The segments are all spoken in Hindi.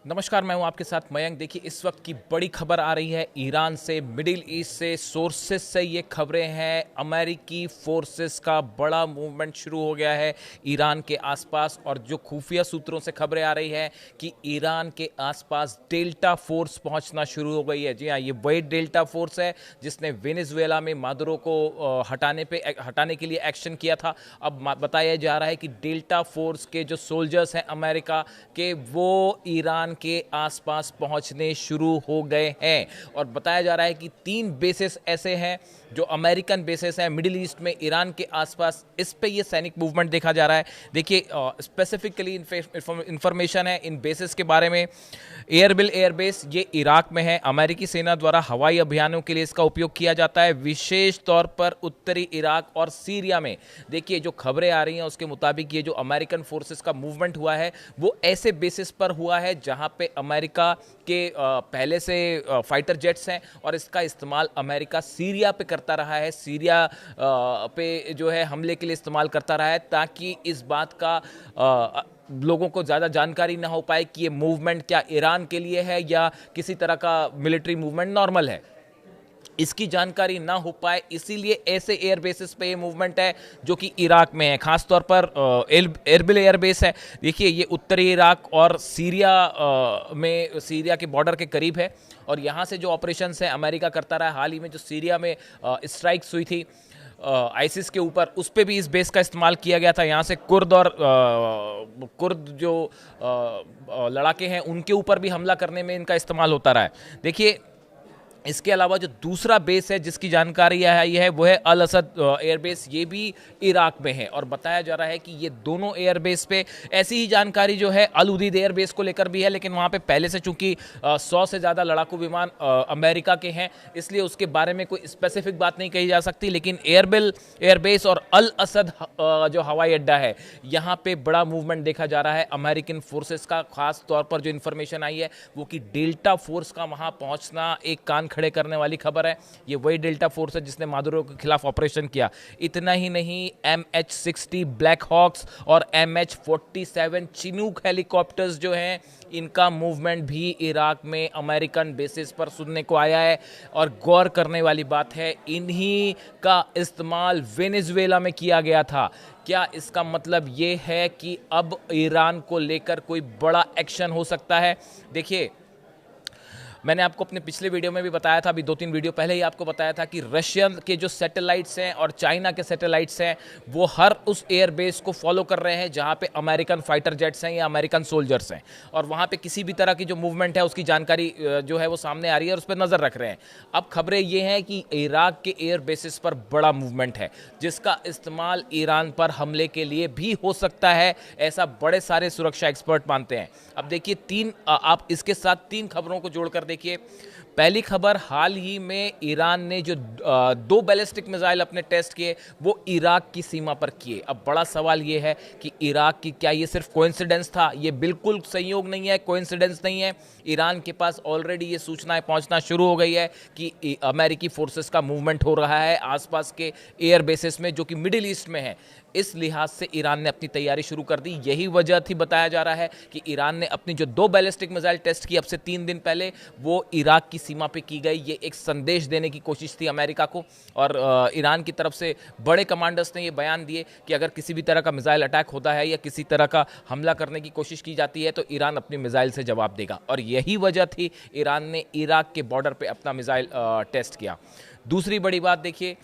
नमस्कार, मैं हूं आपके साथ मयंक। देखिए, इस वक्त की बड़ी खबर आ रही है ईरान से, मिडिल ईस्ट से, सोर्सेस से ये खबरें हैं। अमेरिकी फोर्सेस का बड़ा मूवमेंट शुरू हो गया है ईरान के आसपास, और जो खुफिया सूत्रों से खबरें आ रही है कि ईरान के आसपास डेल्टा फोर्स पहुंचना शुरू हो गई है। जी हाँ, ये वही डेल्टा फोर्स है जिसने वेनेजुएला में मादुरो को हटाने के लिए एक्शन किया था। अब बताया जा रहा है कि डेल्टा फोर्स के जो सोल्जर्स हैं अमेरिका के, वो ईरान के आसपास पहुंचने शुरू हो गए हैं। और बताया जा रहा है कि 3 बेसेस ऐसे हैं जो अमेरिकन बेसेस हैं मिडिल ईस्ट में ईरान के आसपास। इस पे ये सैनिक मूवमेंट देखा जा रहा है। देखिए, स्पेसिफिकली इंफॉर्मेशन है इन बेसेस के बारे में। एयरबिल एयरबेस ये इराक में है। अमेरिकी सेना द्वारा हवाई अभियानों के लिए इसका उपयोग किया जाता है, विशेष तौर पर उत्तरी इराक और सीरिया में। देखिए, जो खबरें आ रही हैं उसके मुताबिक ये जो अमेरिकन फोर्सेस का मूवमेंट हुआ है वो ऐसे बेसिस पर हुआ है जहां पे अमेरिका के पहले से फाइटर जेट्स हैं, और इसका इस्तेमाल अमेरिका सीरिया पे करता रहा है। सीरिया पे जो है हमले के लिए इस्तेमाल करता रहा है, ताकि इस बात का लोगों को ज़्यादा जानकारी ना हो पाए कि ये मूवमेंट क्या ईरान के लिए है या किसी तरह का मिलिट्री मूवमेंट नॉर्मल है, इसकी जानकारी ना हो पाए। इसीलिए ऐसे एयर बेसिस पे ये मूवमेंट है जो कि इराक में है। खासतौर पर एरबिल एयर बेस है। देखिए, ये उत्तरी इराक और सीरिया के बॉर्डर के करीब है, और यहाँ से जो ऑपरेशंस है अमेरिका करता रहा है। हाल ही में जो सीरिया में स्ट्राइक्स हुई थी आईसिस के ऊपर, उस पर भी इस बेस का इस्तेमाल किया गया था। यहाँ से कुर्द जो लड़ाके हैं उनके ऊपर भी हमला करने में इनका इस्तेमाल होता रहा है। देखिए, इसके अलावा जो दूसरा बेस है जिसकी जानकारी आई है वो है अल असद एयरबेस। ये भी इराक में है, और बताया जा रहा है कि ये दोनों एयरबेस पे ऐसी ही जानकारी जो है अल उदीद एयरबेस को लेकर भी है, लेकिन वहाँ पे पहले से चूंकि 100 से ज़्यादा लड़ाकू विमान अमेरिका के हैं, इसलिए उसके बारे में कोई स्पेसिफिक बात नहीं कही जा सकती। लेकिन एयरबिल एयरबेस और अल असद जो हवाई अड्डा है, यहाँ पे बड़ा मूवमेंट देखा जा रहा है अमेरिकन फोर्सेस का। खास तौर पर जो इन्फॉर्मेशन आई है वो कि डेल्टा फोर्स का वहाँ पहुँचना एक कान खड़े करने वाली खबर है। ये वही डेल्टा फोर्स है जिसने मादुरो के खिलाफ ऑपरेशन किया। इतना ही नहीं, MH-60 ब्लैक हॉक्स और MH-47 चिनूक हेलीकॉप्टर्स जो हैं, इनका मूवमेंट भी इराक में अमेरिकन बेसिस पर सुनने को आया है। और गौर करने वाली बात है, इन्हीं का इस्तेमाल वेनेजुएला में किया गया था। क्या इसका मतलब ये है कि अब ईरान को लेकर कोई बड़ा एक्शन हो सकता है? देखिए, मैंने आपको अपने पिछले वीडियो में भी बताया था, अभी 2-3 वीडियो पहले ही आपको बताया था कि रशियन के जो सैटेलाइट्स हैं और चाइना के सैटेलाइट्स हैं वो हर उस एयरबेस को फॉलो कर रहे हैं जहां पे अमेरिकन फाइटर जेट्स हैं या अमेरिकन सोल्जर्स हैं, और वहां पे किसी भी तरह की जो मूवमेंट है उसकी जानकारी जो है वो सामने आ रही है और उस पर नज़र रख रहे हैं। अब खबरें ये हैं कि इराक के एयर बेसिस पर बड़ा मूवमेंट है जिसका इस्तेमाल ईरान पर हमले के लिए भी हो सकता है, ऐसा बड़े सारे सुरक्षा एक्सपर्ट मानते हैं। अब देखिए, आप इसके साथ 3 खबरों को जोड़कर देखिए। पहली खबर, हाल ही में ईरान ने जो 2 बैलिस्टिक मिसाइल अपने टेस्ट किए वो इराक की सीमा पर किए। अब बड़ा सवाल ये है कि इराक की क्या ये सिर्फ कोइंसिडेंस था? ये बिल्कुल संयोग नहीं है, कोइंसिडेंस नहीं है। ईरान के पास ऑलरेडी ये सूचनाएं पहुंचना शुरू हो गई है कि अमेरिकी फोर्सेस का मूवमेंट हो रहा है आसपास के एयर बेसिस में जो कि मिडिल ईस्ट में है। इस लिहाज से ईरान ने अपनी तैयारी शुरू कर दी। यही वजह थी, बताया जा रहा है कि ईरान ने अपनी जो 2 बैलिस्टिक मिसाइल टेस्ट की अब से 3 दिन पहले, वो इराक की सीमा पे की गई। ये एक संदेश देने की कोशिश थी अमेरिका को, और ईरान की तरफ से बड़े कमांडर्स ने ये बयान दिए कि अगर किसी भी तरह का मिसाइल अटैक होता है या किसी तरह का हमला करने की कोशिश की जाती है तो ईरान अपनी मिसाइल से जवाब देगा, और यही वजह थी ईरान ने इराक के बॉर्डर पे अपना मिसाइल टेस्ट किया। दूसरी बड़ी बात देखिए,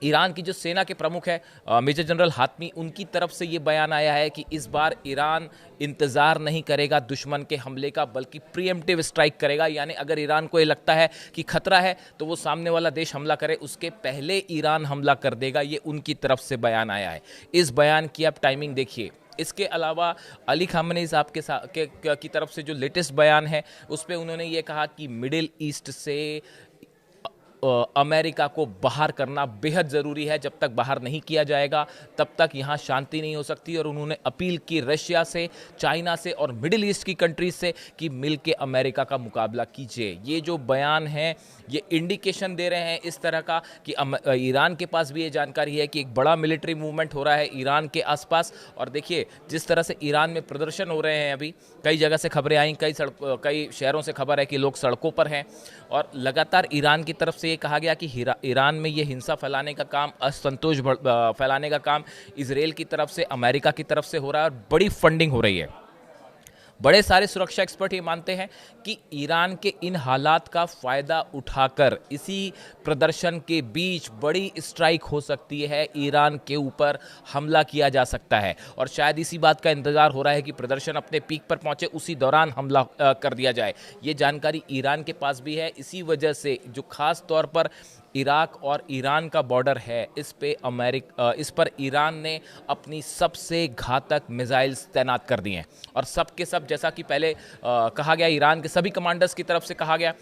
ईरान की जो सेना के प्रमुख है मेजर जनरल हातमी, उनकी तरफ से ये बयान आया है कि इस बार ईरान इंतज़ार नहीं करेगा दुश्मन के हमले का, बल्कि प्रीएम्प्टिव स्ट्राइक करेगा। यानी अगर ईरान को ये लगता है कि खतरा है तो वो सामने वाला देश हमला करे, उसके पहले ईरान हमला कर देगा। ये उनकी तरफ से बयान आया है। इस बयान की आप टाइमिंग देखिए। इसके अलावा अली खामनेई साहब की तरफ से जो लेटेस्ट बयान है उस पर उन्होंने ये कहा कि मिडिल ईस्ट से अमेरिका को बाहर करना बेहद ज़रूरी है। जब तक बाहर नहीं किया जाएगा तब तक यहाँ शांति नहीं हो सकती। और उन्होंने अपील की रशिया से, चाइना से और मिडिल ईस्ट की कंट्रीज से कि मिल के अमेरिका का मुकाबला कीजिए। ये जो बयान है ये इंडिकेशन दे रहे हैं इस तरह का कि ईरान के पास भी ये जानकारी है कि एक बड़ा मिलिट्री मूवमेंट हो रहा है ईरान के आसपास। और देखिए जिस तरह से ईरान में प्रदर्शन हो रहे हैं, अभी कई जगह से खबरें आई, कई शहरों से खबर है कि लोग सड़कों पर हैं। और लगातार ईरान की तरफ से ये कहा गया कि ईरान में ये हिंसा फैलाने का काम, असंतोष फैलाने का काम इजराइल की तरफ से, अमेरिका की तरफ से हो रहा है और बड़ी फंडिंग हो रही है। बड़े सारे सुरक्षा एक्सपर्ट ये मानते हैं कि ईरान के इन हालात का फ़ायदा उठाकर इसी प्रदर्शन के बीच बड़ी स्ट्राइक हो सकती है, ईरान के ऊपर हमला किया जा सकता है। और शायद इसी बात का इंतज़ार हो रहा है कि प्रदर्शन अपने पीक पर पहुंचे, उसी दौरान हमला कर दिया जाए। ये जानकारी ईरान के पास भी है। इसी वजह से जो खास तौर पर इराक और ईरान का बॉर्डर है, इस पर ईरान ने अपनी सबसे घातक मिसाइल्स तैनात कर दी हैं। और सब के सब, जैसा कि पहले कहा गया, ईरान के सभी कमांडर्स की तरफ से कहा गया,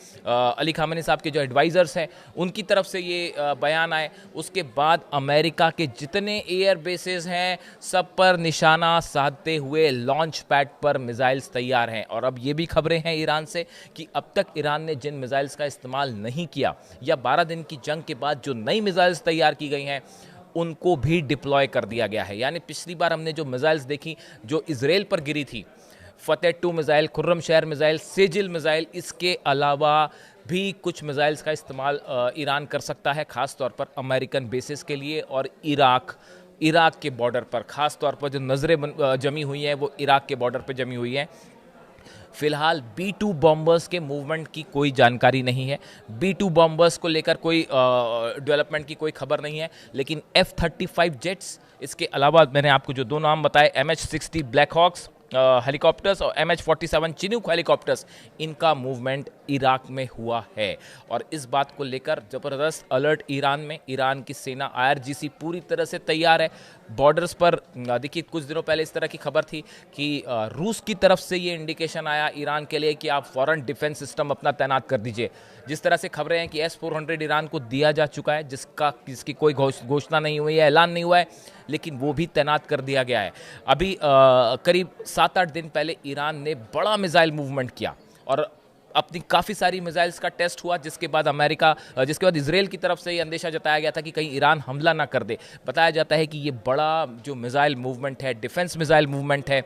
अली खामेनी साहब के जो एडवाइज़र्स हैं उनकी तरफ से ये बयान आए। उसके बाद अमेरिका के जितने एयर बेसेस हैं सब पर निशाना साधते हुए लॉन्च पैड पर मिसाइल्स तैयार हैं। और अब ये भी खबरें हैं ईरान से कि अब तक ईरान ने जिन मिसाइल्स का इस्तेमाल नहीं किया या 12 दिन की जंग के बाद जो नई मिसाइल्स तैयार की गई हैं उनको भी डिप्लॉय कर दिया गया है। यानी पिछली बार हमने जो मिसाइल्स देखी जो इजराइल पर गिरी थी, फतेह 2 मिसाइल, खुर्रम शहर मिसाइल, सेजिल मिसाइल, इसके अलावा भी कुछ मिसाइल्स का इस्तेमाल ईरान कर सकता है, खास तौर पर अमेरिकन बेसिस के लिए। और इराक के बॉर्डर पर खास तौर पर जो नज़रें जमी हुई हैं वो इराक के बॉर्डर पर जमी हुई हैं। फिलहाल B-2 बॉम्बर्स के मूवमेंट की कोई जानकारी नहीं है। B-2 बॉम्बर्स को लेकर कोई डेवलपमेंट की कोई खबर नहीं है। लेकिन F-35 जेट्स, इसके अलावा मैंने आपको जो 2 नाम बताए, MH-60 ब्लैक हॉक्स हेलीकॉप्टर्स और MH-47 चिनूक हेलीकॉप्टर्स, इनका मूवमेंट इराक में हुआ है। और इस बात को लेकर ज़बरदस्त अलर्ट ईरान में, ईरान की सेना IRGC पूरी तरह से तैयार है। बॉर्डर्स पर देखिए कुछ दिनों पहले इस तरह की खबर थी कि रूस की तरफ से ये इंडिकेशन आया ईरान के लिए कि आप फॉरेन डिफेंस सिस्टम अपना तैनात कर दीजिए। जिस तरह से खबरें हैं कि S-400 ईरान को दिया जा चुका है, जिसकी कोई घोषणा नहीं हुई है, ऐलान नहीं हुआ है, लेकिन वो भी तैनात कर दिया गया है। अभी करीब 7-8 दिन पहले ईरान ने बड़ा मिसाइल मूवमेंट किया और अपनी काफ़ी सारी मिसाइल्स का टेस्ट हुआ, जिसके बाद इजराइल की तरफ से ये अंदेशा जताया गया था कि कहीं ईरान हमला ना कर दे। बताया जाता है कि ये बड़ा जो मिसाइल मूवमेंट है, डिफेंस मिसाइल मूवमेंट है,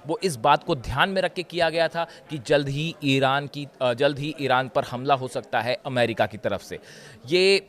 वो इस बात को ध्यान में रख के किया गया था कि जल्द ही ईरान पर हमला हो सकता है अमेरिका की तरफ से। ये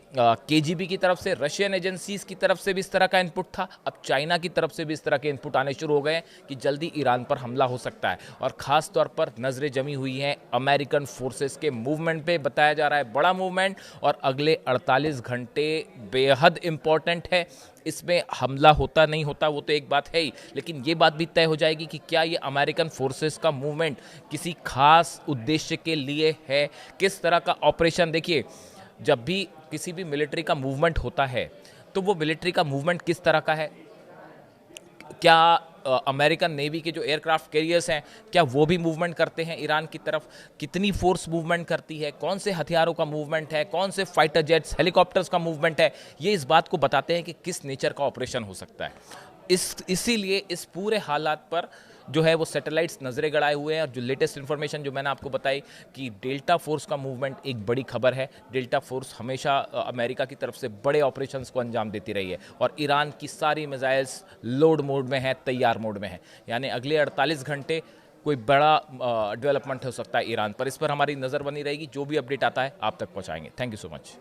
KGB की तरफ से, रशियन एजेंसीज की तरफ से भी इस तरह का इनपुट था। अब चाइना की तरफ से भी इस तरह के इनपुट आने शुरू हो गए हैं कि जल्दी ईरान पर हमला हो सकता है। और ख़ास तौर पर नज़रें जमी हुई हैं अमेरिकन फोर्सेस के मूवमेंट पे। बताया जा रहा है बड़ा मूवमेंट और अगले 48 घंटे बेहद इम्पॉर्टेंट है। इसमें हमला होता नहीं होता वो तो एक बात है ही, लेकिन ये बात भी तय हो जाएगी कि क्या ये अमेरिकन फोर्सेस का मूवमेंट किसी खास उद्देश्य के लिए है, किस तरह का ऑपरेशन। देखिए जब भी किसी भी मिलिट्री का मूवमेंट होता है तो वो मिलिट्री का मूवमेंट किस तरह का है, क्या अमेरिकन नेवी के जो एयरक्राफ्ट कैरियर्स हैं क्या वो भी मूवमेंट करते हैं ईरान की तरफ, कितनी फोर्स मूवमेंट करती है, कौन से हथियारों का मूवमेंट है, कौन से फाइटर जेट्स हेलीकॉप्टर्स का मूवमेंट है, ये इस बात को बताते हैं कि किस नेचर का ऑपरेशन हो सकता है। इसीलिए इस पूरे हालात पर जो है वो सैटेलाइट्स नज़रें गड़ाए हुए हैं। और जो लेटेस्ट इन्फॉर्मेशन जो मैंने आपको बताई कि डेल्टा फोर्स का मूवमेंट एक बड़ी खबर है। डेल्टा फोर्स हमेशा अमेरिका की तरफ से बड़े ऑपरेशंस को अंजाम देती रही है और ईरान की सारी मिसाइल्स लोड मोड में है, तैयार मोड में है। यानी अगले 48 घंटे कोई बड़ा डेवलपमेंट हो सकता है ईरान पर। इस पर हमारी नज़र बनी रहेगी, जो भी अपडेट आता है आप तक पहुँचाएंगे। Thank you so much.